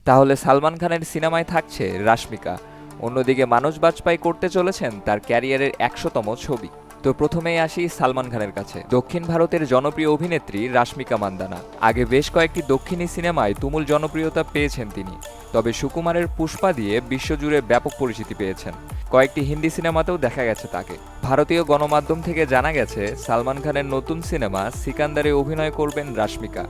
তাহলে সালমান খানের সিনেমায় থাকছে রাশমিকা, অন্যদিকে মানস বাজপাই করতে চলেছেন তার ক্যারিয়ারের ১০০তম ছবি। তো প্রথমেই আসি সালমান খানের কাছে। দক্ষিণ ভারতের জনপ্রিয় অভিনেত্রী রাশমিকা মান্দানা। আগে বেশ কয়েকটি দক্ষিণী সিনেমায় তুমুল জনপ্রিয়তা পেয়েছেন তিনি, তবে সুকুমারের পুষ্পা দিয়ে বিশ্বজুড়ে ব্যাপক পরিচিতি পেয়েছেন। কয়েকটি হিন্দি সিনেমাতেও দেখা গেছে তাকে। ভারতীয় গণমাধ্যম থেকে জানা গেছে সালমান খানের নতুন সিনেমা সিকান্দারে অভিনয় করবেন রাশমিকা।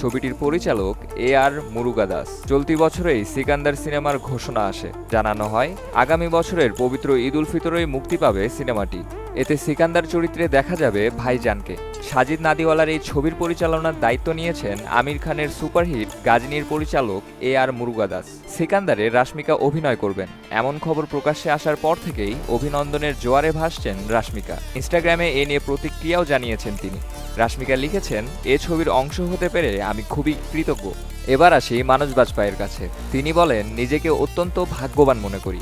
ছবিটির পরিচালক আর মুরুগাদাস। চলতি বছরেই সিকান্দার সিনেমার ঘোষণা আসে। জানানো হয় আগামী বছরের পবিত্র ঈদ উল ফিতরেই মুক্তি পাবে সিনেমাটি। এতে সিকান্দার চরিত্রে দেখা যাবে ভাইজানকে। সাজিদ নাদিওয়ালার এই ছবির পরিচালনার দায়িত্ব নিয়েছেন আমির খানের সুপারহিট গাজনির পরিচালক আর মুরুগাদাস। সিকান্দারে রাশমিকা অভিনয় করবেন এমন খবর প্রকাশ্যে আসার পর থেকেই অভিনন্দনের জোয়ারে ভাসছেন রাশমিকা। ইনস্টাগ্রামে এ নিয়ে প্রতিক্রিয়াও জানিয়েছেন তিনি। রাশমিকা লিখেছেন, এ ছবির অংশ হতে পেরে আমি খুবই কৃতজ্ঞ। এবার আসি মানস বাজপাইয়ের কাছে। তিনি বলেন, নিজেকে অত্যন্ত ভাগ্যবান মনে করি।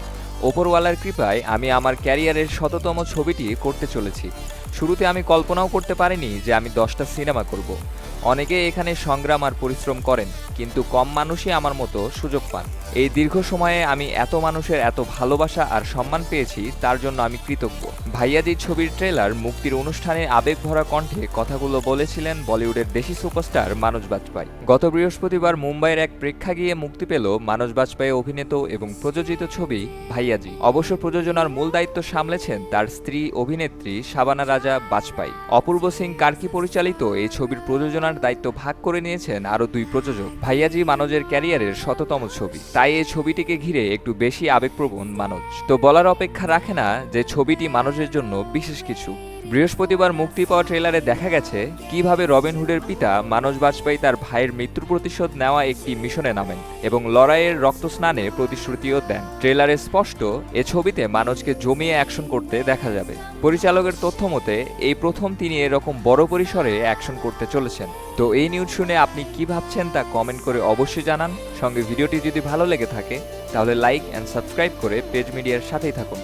ওপরওয়ালার কৃপায় আমি আমার ক্যারিয়ারের ১০০তম ছবিটি করতে চলেছি। শুরুতে আমি কল্পনাও করতে পারিনি যে আমি ১০টা সিনেমা করব। অনেকে এখানে সংগ্রাম আর পরিশ্রম করেন, কিন্তু কম মানুষই আমার মতো সুযোগ পান। এই দীর্ঘ সময়ে আমি এত মানুষের এত ভালোবাসা আর সম্মান পেয়েছি, তার জন্য আমি কৃতজ্ঞ। ভাইয়াজি ছবির ট্রেলার মুক্তির অনুষ্ঠানে আবেগভরা কণ্ঠে কথাগুলো বলেছিলেন বলিউডের দেশি সুপারস্টার মানস বাজপাই। গত বৃহস্পতিবার মুম্বাইয়ের এক প্রেক্ষাগৃহে মুক্তি পেল মানস বাজপাই অভিনীত এবং প্রযোজিত ছবি ভাইয়াজি। অবশ্য প্রযোজনার মূল দায়িত্ব সামলেছেন তার স্ত্রী অভিনেত্রী শাবানা রাজা বাজপাই। অপূর্ব সিং কার্কি পরিচালিত এই ছবির প্রযোজনার দায়িত্ব ভাগ করে নিয়েছেন আরও ২ প্রযোজক। ভাইয়াজি মানজের ক্যারিয়ারের ১০০তম ছবি, তাই এই ছবিটিকে ঘিরে একটু বেশি আবেগপ্রবণ মানজ। তো বলার অপেক্ষা রাখে না যে ছবিটি মানজের জন্য বিশেষ কিছু। বৃহস্পতিবার মুক্তি পাওয়া ট্রেলারে দেখা গেছে কিভাবে রবিনহুডের পিতা মানস বাজপাই তার ভাইয়ের মৃত্যুর প্রতিশোধ নেওয়া একটি মিশনে নামেন এবং লড়াইয়ের রক্তস্নানে প্রতিশ্রুতিও দেন। ট্রেলারে স্পষ্ট এ ছবিতে মানজকে জমিয়ে অ্যাকশন করতে দেখা যাবে। পরিচালকের তথ্য মতে এই প্রথম তিনি এরকম বড় পরিসরে অ্যাকশন করতে চলেছেন। তো এই নিউজ শুনে আপনি কি ভাবছেন তা কমেন্ট করে অবশ্যই জানান। সঙ্গে ভিডিওটি যদি ভালো লেগে থাকে তাহলে লাইক অ্যান্ড সাবস্ক্রাইব করে পেজ মিডিয়ার সাথেই থাকুন।